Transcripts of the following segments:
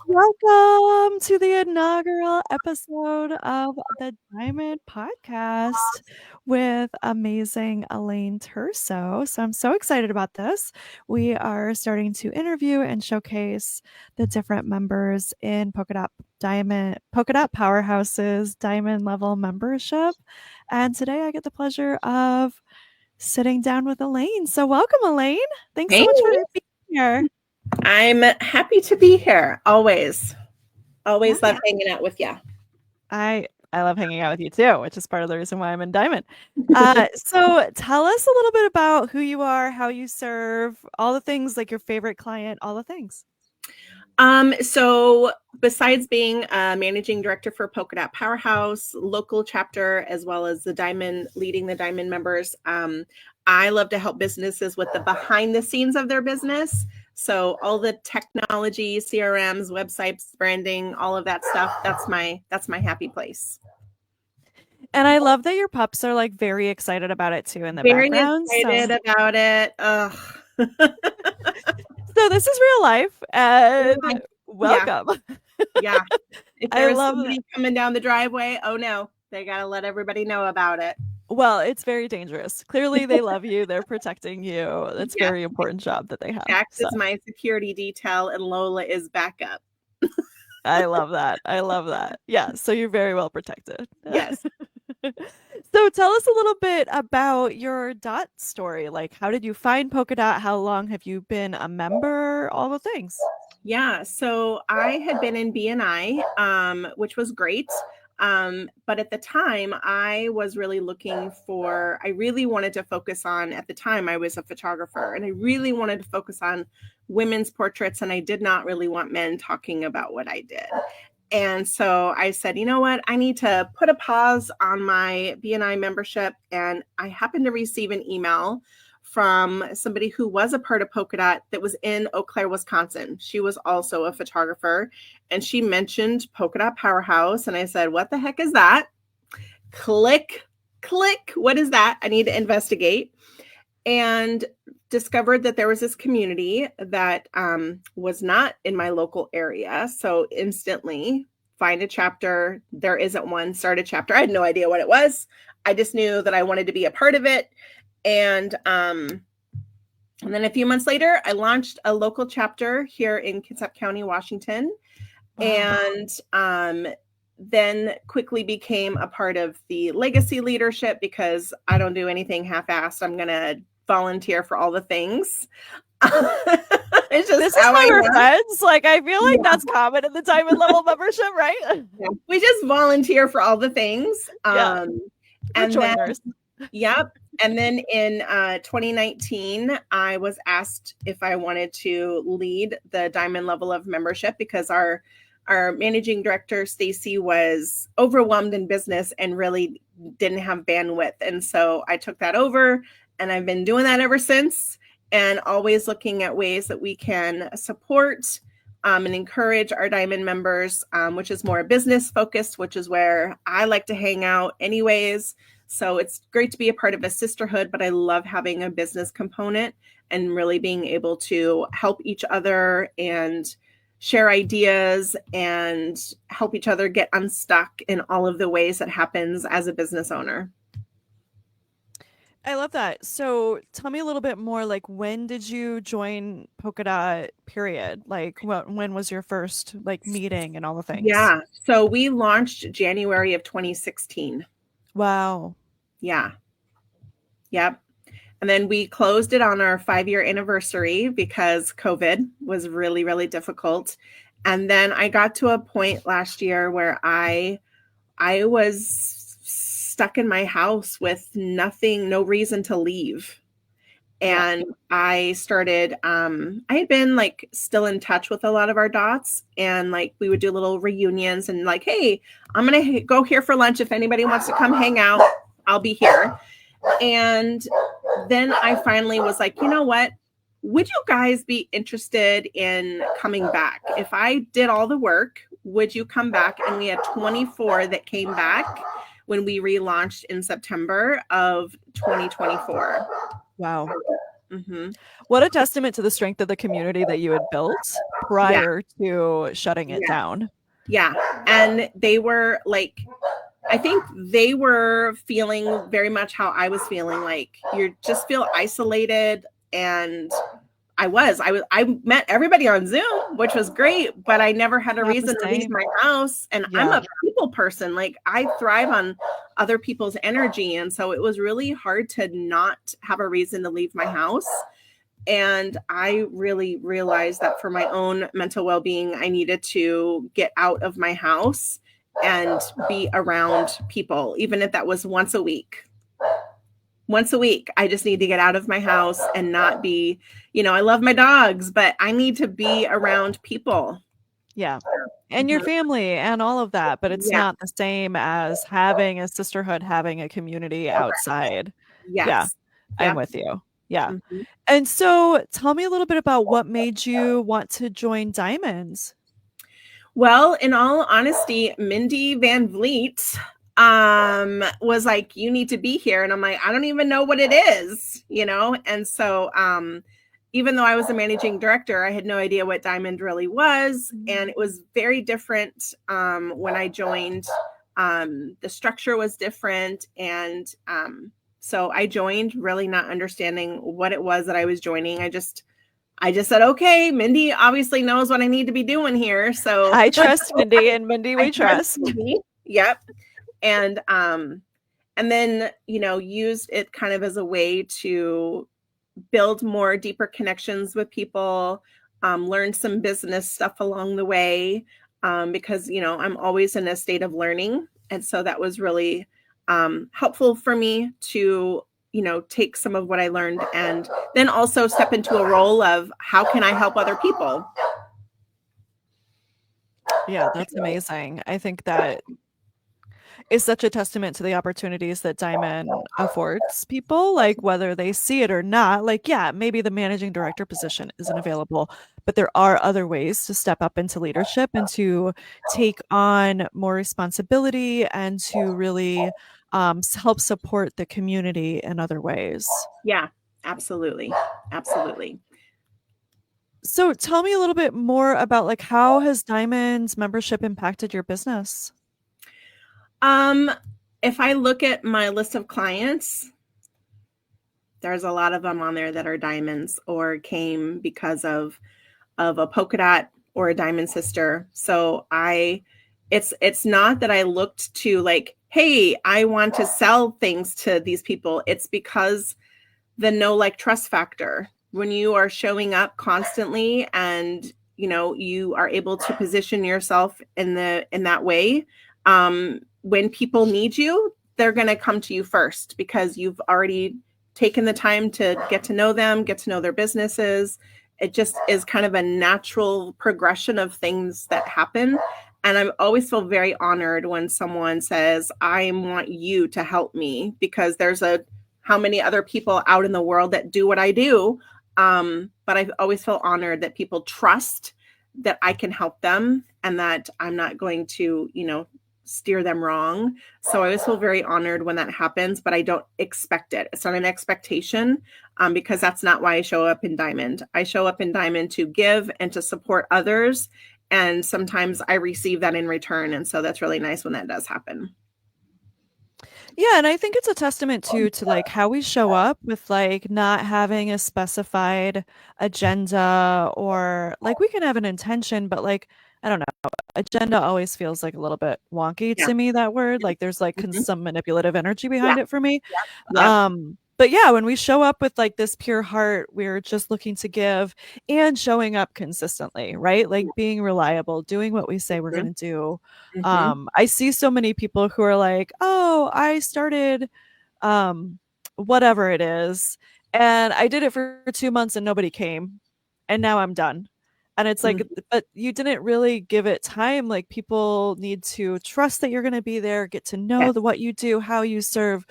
Welcome to the inaugural episode of the Diamond Podcast with amazing Elaine Turso. So I'm so excited about this. We are starting to interview and showcase the different members in Polka Dot Powerhouse's diamond level membership. And today I get the pleasure of sitting down with Elaine. So welcome, Elaine. Thanks so Hey, much for being here. I'm happy to be here. Always Yeah. love hanging out with you. I love hanging out with you too, which is part of the reason why I'm in Diamond. So tell us a little bit about who you are, how you serve, all the things like your favorite client, all the things. So besides being a managing director for Polka Dot Powerhouse, local chapter, as well as leading the Diamond members, I love to help businesses with the behind the scenes of their business. So all the technology, CRMs, websites, branding, all of that stuff, that's my happy place. And I love that your pups are like very excited about it too in the Very background. excited about it. Ugh. So this is real life and Yeah. welcome. Yeah. If I there's love somebody coming down the driveway, oh no, they got to let everybody know about it. Well, it's very dangerous. Clearly they love you. They're protecting you. That's a Yeah. very important job that they have. Jax So is my security detail and Lola is backup. I love that. I love that. Yeah. So you're very well protected. Yes. So tell us a little bit about your dot story. Like, how did you find Polka Dot? How long have you been a member? All the things. Yeah. So I had been in BNI, which was great. But at the time, I was really I really wanted to focus on, at the time, I was a photographer and I really wanted to focus on women's portraits. And I did not really want men talking about what I did. And so I said, you know what? I need to put a pause on my BNI membership. And I happened to receive an email from somebody who was a part of Polka Dot that was in Eau Claire, Wisconsin. She was also a photographer and she mentioned Polka Dot Powerhouse. And I said, what the heck is that? Click. What is that? I need to investigate. And discovered that there was this community that was not in my local area. So instantly find a chapter. There isn't one. Start a chapter. I had no idea what it was. I just knew that I wanted to be a part of it. And then a few months later, I launched a local chapter here in Kitsap County, Washington. Wow. And then quickly became a part of the legacy leadership because I don't do anything half-assed. I'm going to volunteer for all the things. It's just this is how we're friends. Like, I feel like that's common in the diamond level membership, right? Yeah. We just volunteer for all the things. And joiners. Yep. And then in 2019, I was asked if I wanted to lead the diamond level of membership because our managing director, Stacy, was overwhelmed in business and really didn't have bandwidth. And so I took that over and I've been doing that ever since and always looking at ways that we can support and encourage our diamond members, which is more business focused, which is where I like to hang out anyways. So it's great to be a part of a sisterhood, but I love having a business component and really being able to help each other and share ideas and help each other get unstuck in all of the ways that happens as a business owner. I love that. So tell me a little bit more, like, when did you join Polka Dot, period? Like, when was your first, like, meeting and all the things? Yeah. So we launched January of 2016. Wow. Yeah. Yep. And then we closed it on our 5-year anniversary because COVID was really, really difficult. And then I got to a point last year where I was stuck in my house with nothing, no reason to leave. And I started, I had been like still in touch with a lot of our dots and like we would do little reunions and like, hey, I'm going to go here for lunch. If anybody wants to come hang out, I'll be here. And then I finally was like, you know what? Would you guys be interested in coming back? If I did all the work, would you come back? And we had 24 that came back when we relaunched in September of 2024. Wow. Mhm. What a testament to the strength of the community that you had built Yeah. prior to shutting it Yeah. down. Yeah. And they were like, I think they were feeling very much how I was feeling. Like you just feel isolated. And I met everybody on Zoom, which was great, but I never had a Not the reason to leave same. my house. And I'm Yeah. a people person. Like I thrive on other people's energy. And so it was really hard to not have a reason to leave my house. And I really realized that for my own mental well-being, I needed to get out of my house and be around people, even if that was once a week. Once a week, I just need to get out of my house and not be, I love my dogs, but I need to be around people. Yeah. And your Mhm. family and all of that, but it's Yeah. not the same as having a sisterhood, having a community Correct. outside. Yeah, Yes. I'm Yep. with you. Yeah. Mhm. And so tell me a little bit about what made you want to join Diamonds. Well, in all honesty, Mindy Van Vliet was like, you need to be here. And I'm like, I don't even know what it is. And so even though I was a managing director, I had no idea what Diamond really was. And it was very different when I joined. The structure was different. And so I joined really not understanding what it was that I was joining. I just said, okay, Mindy obviously knows what I need to be doing here. So I trust Mindy, and Mindy I we trust trust. Mindy. Yep. And then, used it kind of as a way to build more deeper connections with people, learn some business stuff along the way, because, I'm always in a state of learning. And so that was really helpful for me to, take some of what I learned and then also step into a role of how can I help other people? Yeah, that's amazing. I think that is such a testament to the opportunities that Diamond affords people, like whether they see it or not. Like, yeah, maybe the managing director position isn't available, but there are other ways to step up into leadership and to take on more responsibility and to really help support the community in other ways. Yeah, absolutely. Absolutely. So tell me a little bit more about like how has Diamond's membership impacted your business? Um, if I look at my list of clients, there's a lot of them on there that are diamonds or came because of a polka dot or a diamond sister. So it's not that I looked to like, hey, I want to sell things to these people. It's because the know like trust factor. When you are showing up constantly and you are able to position yourself in that way, when people need you, they're going to come to you first because you've already taken the time to get to know them, get to know their businesses. It just is kind of a natural progression of things that happen. And I always feel very honored when someone says, I want you to help me, because there's how many other people out in the world that do what I do. But I always feel honored that people trust that I can help them and that I'm not going to, steer them wrong. So I always feel very honored when that happens, but I don't expect it. It's not an expectation, because that's not why I show up in Diamond. I show up in Diamond to give and to support others. And sometimes I receive that in return. And so that's really nice when that does happen. Yeah, and I think it's a testament to like how we show up with like not having a specified agenda, or like we can have an intention, but like I don't know, agenda always feels like a little bit wonky Yeah. to me, that word. Like there's like Mhm. some manipulative energy Yeah. behind it for me. Yep. But yeah, when we show up with like this pure heart, we're just looking to give and showing up consistently, right? Like being reliable, doing what we say we're Mhm. going to do. Mhm. I see so many people who are like, "Oh, I started um whatever it is, and I did it for 2 months and nobody came, and now I'm done." And it's like, Mhm. but you didn't really give it time. Like people need to trust that you're going to be there, get to know Yes. what you do, how you serve,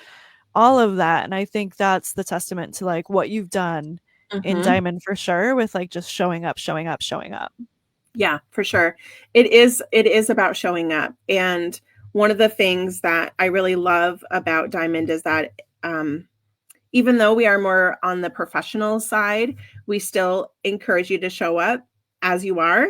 all of that. And I think that's the testament to like what you've done in Mhm. Diamond for sure, with like just showing up, showing up, showing up. Yeah, for sure. It is about showing up. And one of the things that I really love about Diamond is that even though we are more on the professional side, we still encourage you to show up as you are.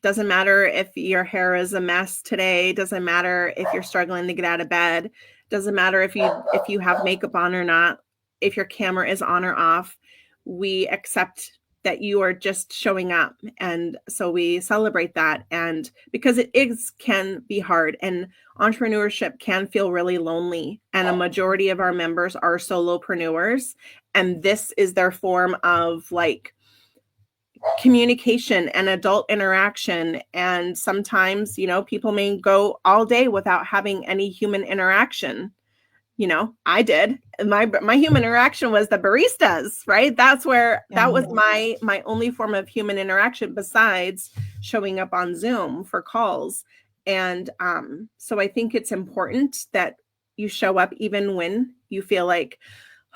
Doesn't matter if your hair is a mess today, doesn't matter if you're struggling to get out of bed, doesn't matter if you have makeup on or not, if your camera is on or off. We accept that you are just showing up, and so we celebrate that. And because it is can be hard, and entrepreneurship can feel really lonely, and a majority of our members are solopreneurs, and this is their form of like communication and adult interaction. And sometimes, people may go all day without having any human interaction. I did. My human interaction was the baristas, right? That was Yeah. my only form of human interaction besides showing up on Zoom for calls. And so I think it's important that you show up even when you feel like,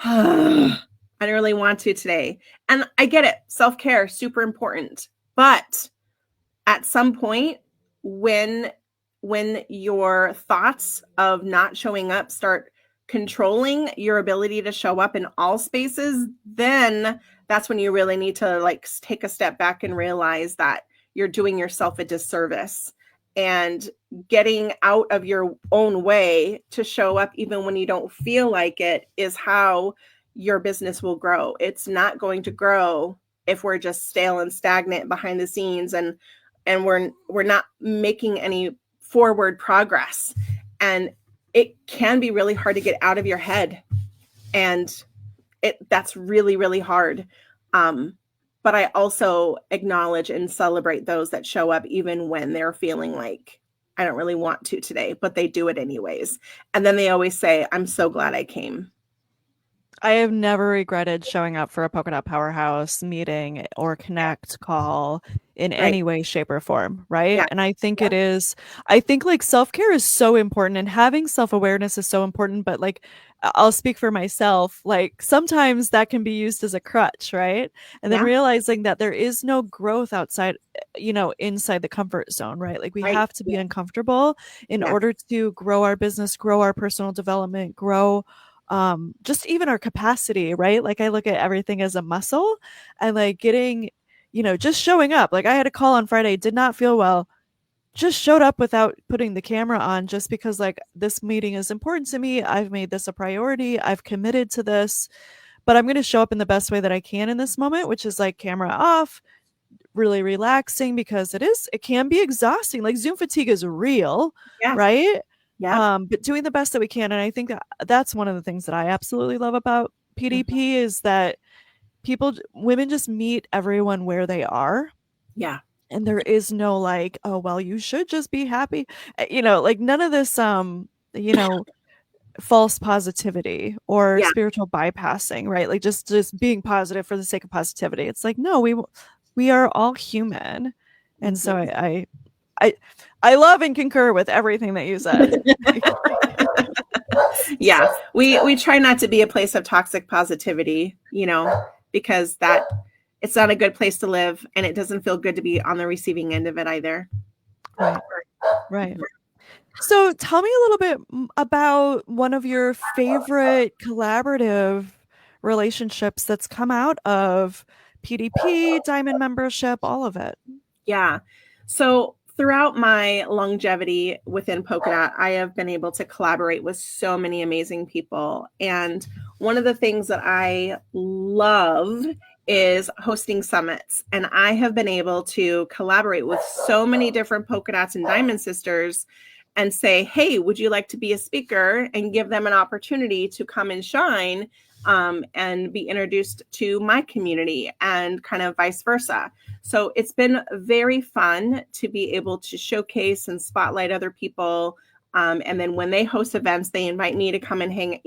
I don't really want to today. And I get it. Self-care, super important. But at some point, when your thoughts of not showing up start controlling your ability to show up in all spaces, then that's when you really need to like take a step back and realize that you're doing yourself a disservice. And getting out of your own way to show up even when you don't feel like it is how your business will grow. It's not going to grow if we're just stale and stagnant behind the scenes, and we're not making any forward progress. And it can be really hard to get out of your head, and that's really, really hard. But I also acknowledge and celebrate those that show up even when they're feeling like, I don't really want to today, but they do it anyways. And then they always say, I'm so glad I came. I have never regretted showing up for a Polka Dot Powerhouse meeting or connect call in Right. any way, shape, or form, right? Yeah. And I think Yep. I think like self-care is so important and having self-awareness is so important, but like I'll speak for myself, like sometimes that can be used as a crutch, right? And then Yeah. realizing that there is no growth outside, inside the comfort zone, right? Like we Right. have to be uncomfortable in Yeah. order to grow our business, grow our personal development, grow just even our capacity, right? Like I look at everything as a muscle, and like getting, just showing up. Like I had a call on Friday, did not feel well, just showed up without putting the camera on, just because like this meeting is important to me, I've made this a priority, I've committed to this, but I'm going to show up in the best way that I can in this moment, which is like camera off, really relaxing, because it can be exhausting. Like Zoom fatigue is real, Yeah. right? Yep. But doing the best that we can. And I think that's one of the things that I absolutely love about Mhm. PDP is that women just meet everyone where they are. Yeah. And there is no like, oh, well, you should just be happy. Like none of this, you know, false positivity or Yeah. spiritual bypassing, right? Like just being positive for the sake of positivity. It's like, no, we are all human. And so Mhm. I I love and concur with everything that you said. Yeah. We try not to be a place of toxic positivity, because that it's not a good place to live, and it doesn't feel good to be on the receiving end of it either. Right. Right. So tell me a little bit about one of your favorite collaborative relationships that's come out of PDP, Diamond membership, all of it. Yeah. So throughout my longevity within Polka Dot, I have been able to collaborate with so many amazing people. And one of the things that I love is hosting summits. And I have been able to collaborate with so many different Polka Dots and Diamond Sisters and say, hey, would you like to be a speaker, and give them an opportunity to come and shine, and be introduced to my community, and kind of vice versa. So it's been very fun to be able to showcase and spotlight other people. And then when they host events, they invite me to come and hang,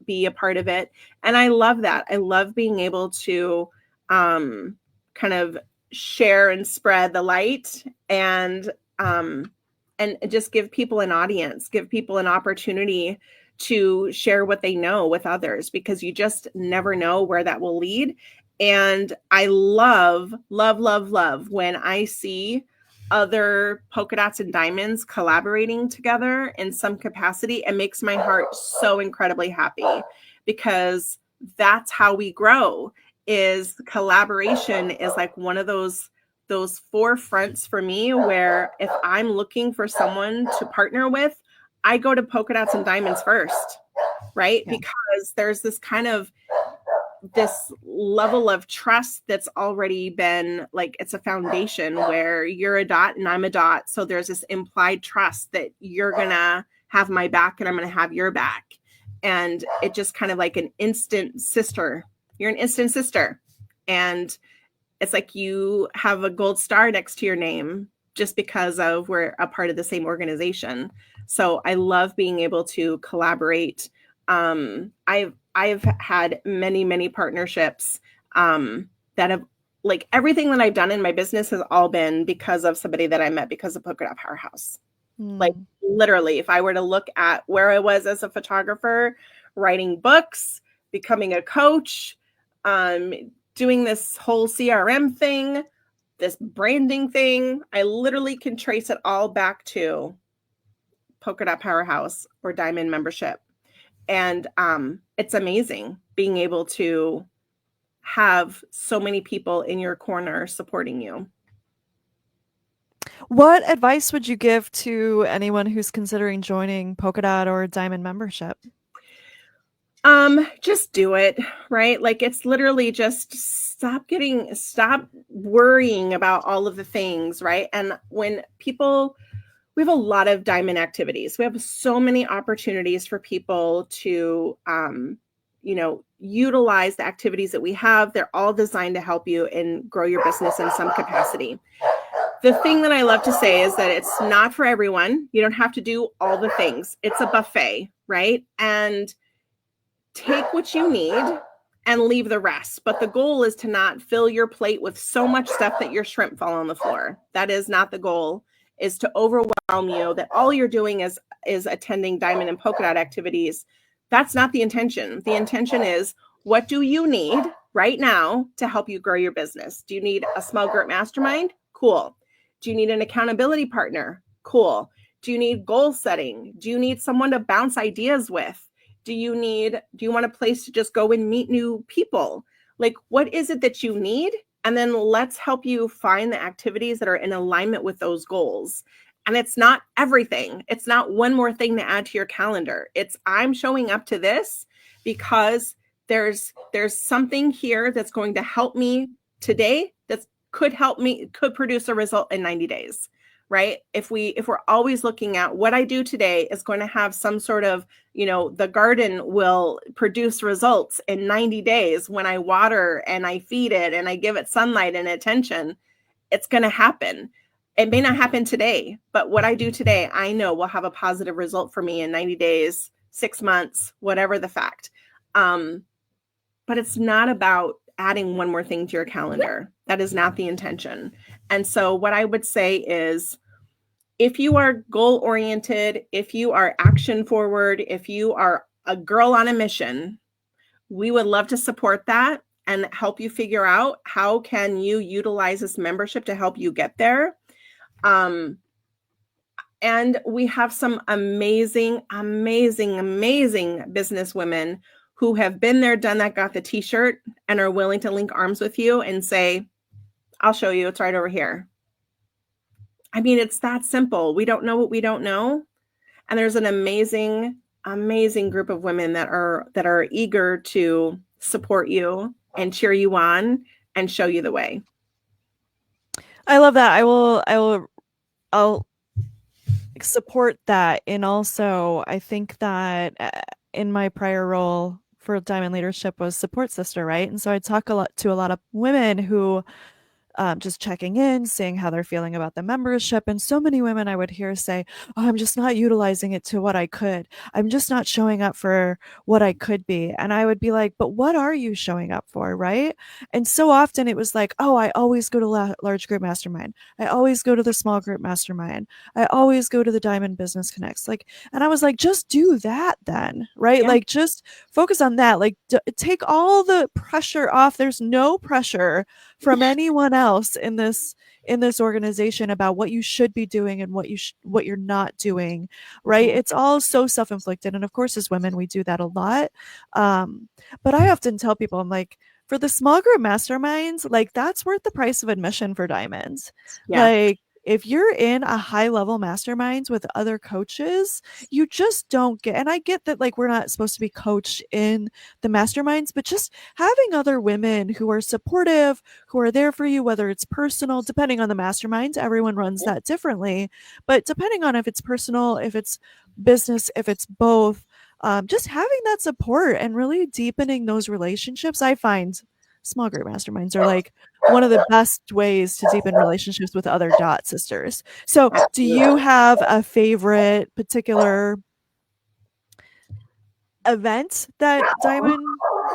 be a part of it. And I love that. I love being able to kind of share and spread the light, and just give people an audience, give people an opportunity to share what they know with others, because you just never know where that will lead. And I love, love, love, love when I see other polka dots and diamonds collaborating together in some capacity. It makes my heart so incredibly happy, because that's how we grow. Is collaboration is like one of those forefronts for me, where if I'm looking for someone to partner with, I go to polka dots and diamonds first, right? Yeah. Because there's this kind of this level of trust that's already been like, it's a foundation where you're a dot and I'm a dot. So there's this implied trust that you're gonna have my back and I'm gonna have your back. And it just kind of like an instant sister. You're an instant sister. And it's like you have a gold star next to your name just because of we're a part of the same organization. So I love being able to collaborate. I've had many partnerships that have, like, everything that I've done in my business has all been because of somebody that I met because of Polka Dot Powerhouse. Like, Mm. literally, if I were to look at where I was as a photographer, writing books, becoming a coach, doing this whole CRM thing, this branding thing, I literally can trace it all back to Polka Dot Powerhouse or Diamond membership. And it's amazing being able to have so many people in your corner supporting you. What advice would you give to anyone who's considering joining Polka Dot or Diamond membership? Just do it, right? Like, it's literally just stop worrying about all of the things, right? And when people, we have a lot of diamond activities. We have so many opportunities for people to, utilize the activities that we have. They're all designed to help you and grow your business in some capacity. The thing that I love to say is that it's not for everyone. You don't have to do all the things. It's a buffet, right? And take what you need and leave the rest. But the goal is to not fill your plate with so much stuff that your shrimp fall on the floor. That is not the goal, is to overwhelm you, that all you're doing is attending diamond and polka dot activities. That's not the intention. The intention is, what do you need right now to help you grow your business? Do you need a small group mastermind? Cool. Do you need an accountability partner? Cool. Do you need goal setting? Do you need someone to bounce ideas with? Do you want a place to just go and meet new people? Like, what is it that you need? And then let's help you find the activities that are in alignment with those goals. And it's not everything. It's not one more thing to add to your calendar. It's, I'm showing up to this because there's something here that's going to help me today, that could produce a result in 90 days. Right? If we're always looking at what I do today is going to have some sort of, the garden will produce results in 90 days when I water and I feed it and I give it sunlight and attention, it's going to happen. It may not happen today, but what I do today, I know will have a positive result for me in 90 days, 6 months, whatever the fact. But it's not about adding one more thing to your calendar. That is not the intention. And so what I would say is, if you are goal-oriented, if you are action-forward, if you are a girl on a mission, we would love to support that and help you figure out how can you utilize this membership to help you get there. And we have some amazing business women who have been there, done that, got the t-shirt, and are willing to link arms with you and say, I'll show you, it's right over here. I mean, it's that simple. We don't know what we don't know. And there's an amazing group of women that are eager to support you and cheer you on and show you the way. I love that. I'll support that. And also, I think that in my prior role for Diamond Leadership was support sister, right? And so I talk to a lot of women who just checking in, seeing how they're feeling about the membership. And so many women I would hear say, oh, I'm just not utilizing it to what I could. I'm just not showing up for what I could be. And I would be like, but what are you showing up for? Right. And so often it was like, oh, I always go to large group mastermind. I always go to the small group mastermind. I always go to the Diamond Business Connects. Like, and I was like, just do that then. Right. Yeah. Like, just focus on that. Like, take all the pressure off. There's no pressure from anyone else in this organization about what you should be doing and what you're not doing, right? Mhm. It's all so self-inflicted, and of course as women we do that a lot. um but I often tell people, I'm like, for the small group masterminds, like that's worth the price of admission for diamonds. Yeah. Like if you're in a high level masterminds with other coaches, you just don't get, and I get that like we're not supposed to be coached in the masterminds, but just having other women who are supportive, who are there for you, whether it's personal, depending on the masterminds, everyone runs that differently. But depending on if it's personal, if it's business, if it's both, just having that support and really deepening those relationships, I find small group masterminds are like one of the best ways to deepen relationships with other dot sisters. So, do you Absolutely. have a favorite particular event that Diamond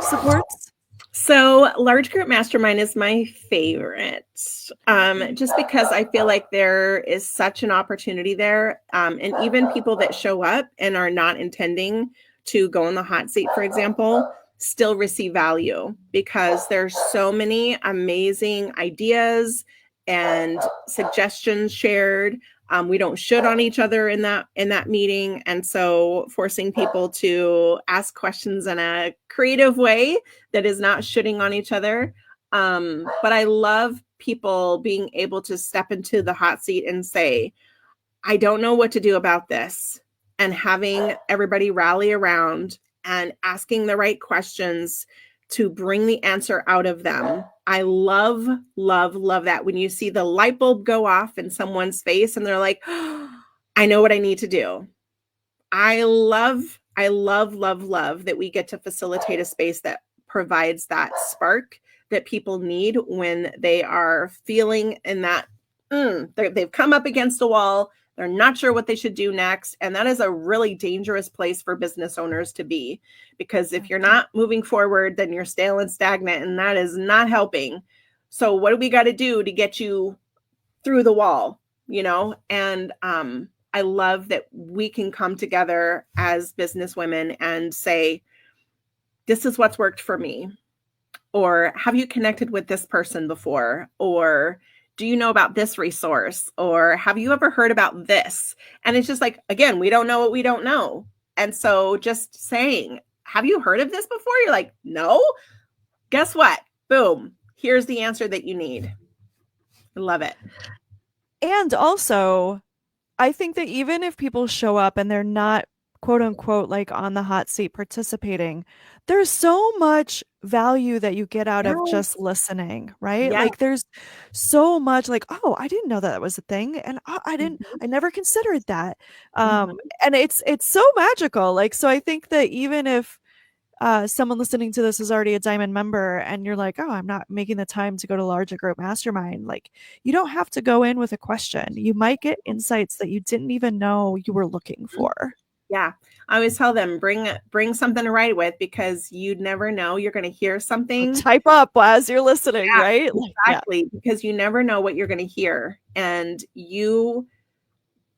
supports? So, large group mastermind is my favorite, just because I feel like there is such an opportunity there. And even people that show up and are not intending to go on the hot seat, for example, still receive value because there's so many amazing ideas and suggestions shared. We don't should on each other in that meeting, and so forcing people to ask questions in a creative way that is not shitting on each other. But I love people being able to step into the hot seat and say, I don't know what to do about this. And having everybody rally around and asking the right questions to bring the answer out of them. I love, love, love that. When you see the light bulb go off in someone's face and they're like, oh, I know what I need to do. I love, love, love that we get to facilitate a space that provides that spark that people need when they are feeling in that, they've come up against a wall. They're not sure what they should do next. And that is a really dangerous place for business owners to be, because if you're not moving forward, then you're stale and stagnant, and that is not helping. So, what do we got to do to get you through the wall, you know? And I love that we can come together as business women and say, this is what's worked for me. Or have you connected with this person before? Or do you know about this resource? Or have you ever heard about this? And it's just like, again, we don't know what we don't know. And so just saying, have you heard of this before? You're like, no. Guess what? Boom. Here's the answer that you need. I love it. And also, I think that even if people show up and they're not quote unquote like on the hot seat participating, there's so much value that you get out of Yes. just listening, right? Yes. Like there's so much like, oh, I didn't know that, that was a thing, and oh, Mhm. I never considered that. Mhm. And it's so magical. Like so I think that even if someone listening to this is already a diamond member and you're like, oh, I'm not making the time to go to larger group mastermind, like you don't have to go in with a question. You might get insights that you didn't even know you were looking for. Yeah. I always tell them, bring something to write with, because you'd never know. You're going to hear something. Type up as you're listening, right? Yeah, Like, yeah. exactly. Because you never know what you're going to hear. And you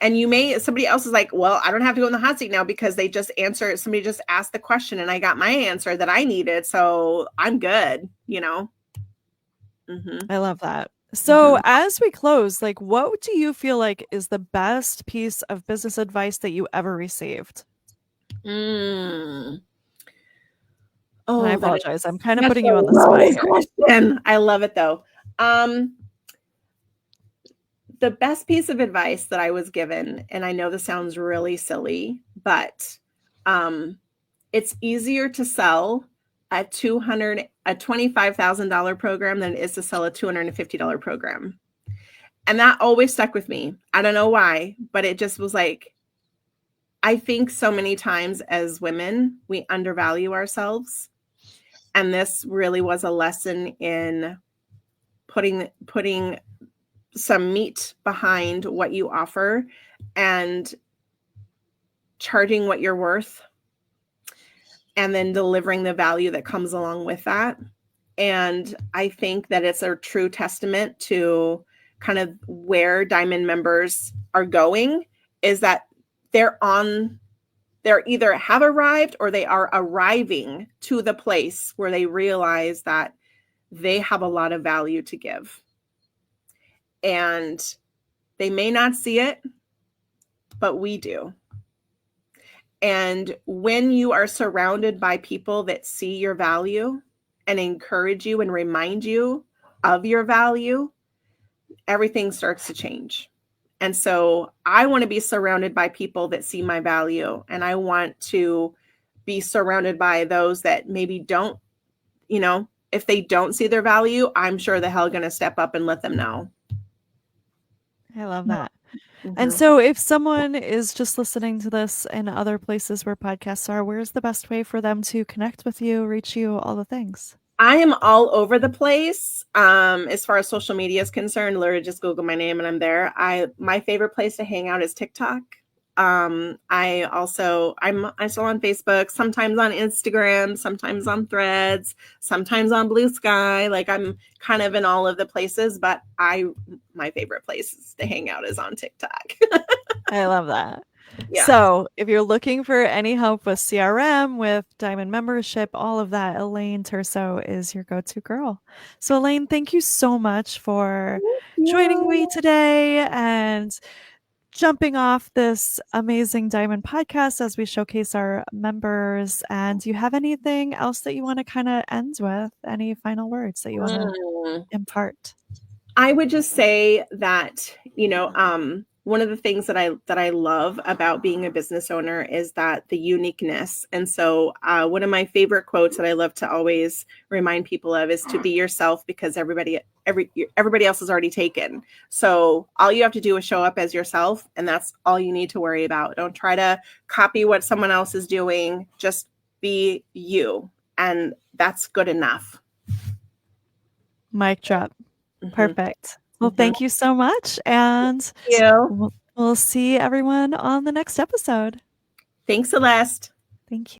may, somebody else is like, well, I don't have to go in the hot seat now because somebody just asked the question and I got my answer that I needed. So I'm good, you know? Mm-hmm. I love that. So, Mm-hmm. as we close, like, what do you feel like is the best piece of business advice that you ever received? Mm. And I Oh, that is apologize. I'm kind of such putting a you on the spot loaded here. question. I love it though. Um, the best piece of advice that I was given, and I know this sounds really silly, but um, it's easier to sell a $25,000 program than it is to sell a $250 program. And that always stuck with me. I don't know why, but it just was like, I think so many times as women, we undervalue ourselves. And this really was a lesson in putting some meat behind what you offer and charging what you're worth, and then delivering the value that comes along with that. And I think that it's a true testament to kind of where diamond members are going, is that they're either have arrived or they are arriving to the place where they realize that they have a lot of value to give. And they may not see it, but we do. And when you are surrounded by people that see your value and encourage you and remind you of your value, everything starts to change. And so I want to be surrounded by people that see my value, and I want to be surrounded by those that maybe don't, if they don't see their value, I'm sure the hell going to step up and let them know. I love that. And Mm-hmm. so if someone is just listening to this in other places where podcasts are, where's the best way for them to connect with you, reach you, all the things? I am all over the place. As far as social media is concerned, literally just Google my name and I'm there. My favorite place to hang out is TikTok. I'm still on Facebook, sometimes on Instagram, sometimes on Threads, sometimes on Blue Sky. Like I'm kind of in all of the places, but my favorite place to hang out is on TikTok. I love that. Yeah. So, if you're looking for any help with CRM, with Diamond membership, all of that, Elaine Turso is your go-to girl. So, Elaine, thank you so much for joining Yeah. me today and jumping off this amazing Diamond podcast as we showcase our members. And do you have anything else that you want to kind of end with? Any final words that you want to Mm. impart? I would just say that, one of the things that I love about being a business owner is that the uniqueness. And so, one of my favorite quotes that I love to always remind people of is to be yourself, because everybody else is already taken. So all you have to do is show up as yourself, and that's all you need to worry about. Don't try to copy what someone else is doing. Just be you, and that's good enough. Mic drop. Mm-hmm. Perfect. Well, Mm-hmm. thank you so much, and You. we'll see everyone on the next episode. Thanks, Celeste. Thank you.